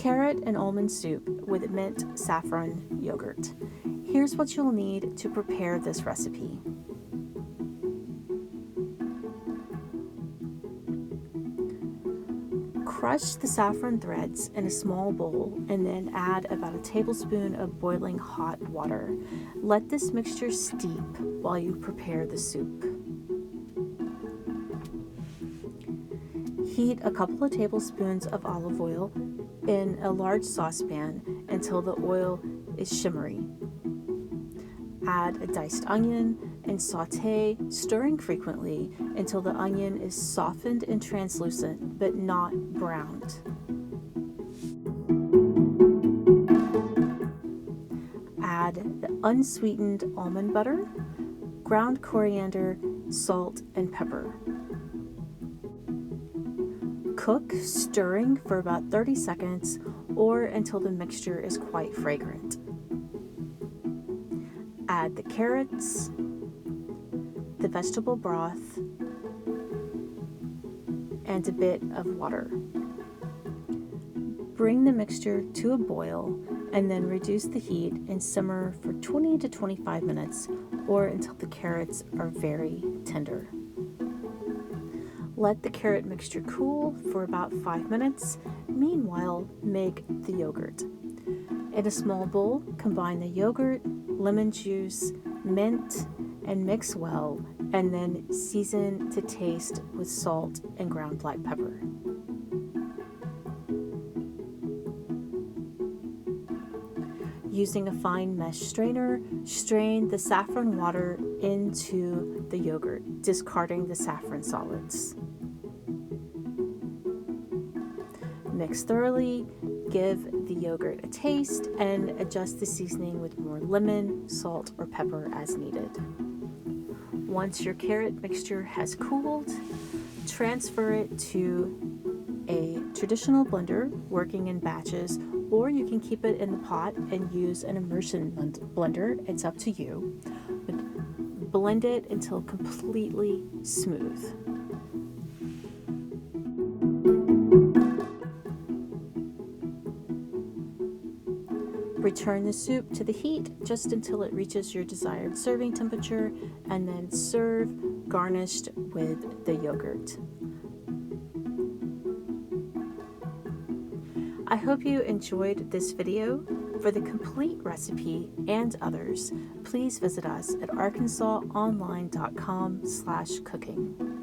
Carrot and almond soup with mint saffron yogurt. Here's what you'll need to prepare this recipe. Crush the saffron threads in a small bowl and then add about a tablespoon of boiling hot water. Let this mixture steep while you prepare the soup. Heat a couple of tablespoons of olive oil in a large saucepan until the oil is shimmery. Add a diced onion and saute, stirring frequently until the onion is softened and translucent but not browned. Add the unsweetened almond butter, ground coriander, salt, and pepper. Cook, stirring for about 30 seconds or until the mixture is quite fragrant. Add the carrots, the vegetable broth, and a bit of water. Bring the mixture to a boil and then reduce the heat and simmer for 20 to 25 minutes or until the carrots are very tender. Let the carrot mixture cool for about 5 minutes. Meanwhile, make the yogurt. In a small bowl, combine the yogurt, lemon juice, mint, and mix well, and then season to taste with salt and ground black pepper. Using a fine mesh strainer, strain the saffron water into the yogurt, discarding the saffron solids. Mix thoroughly, give the yogurt a taste, and adjust the seasoning with more lemon, salt, or pepper as needed. Once your carrot mixture has cooled, transfer it to a traditional blender working in batches, or you can keep it in the pot and use an immersion blender. It's up to you. But blend it until completely smooth. Return the soup to the heat just until it reaches your desired serving temperature, and then serve garnished with the yogurt. I hope you enjoyed this video. For the complete recipe and others, please visit us at arkansasonline.com/cooking.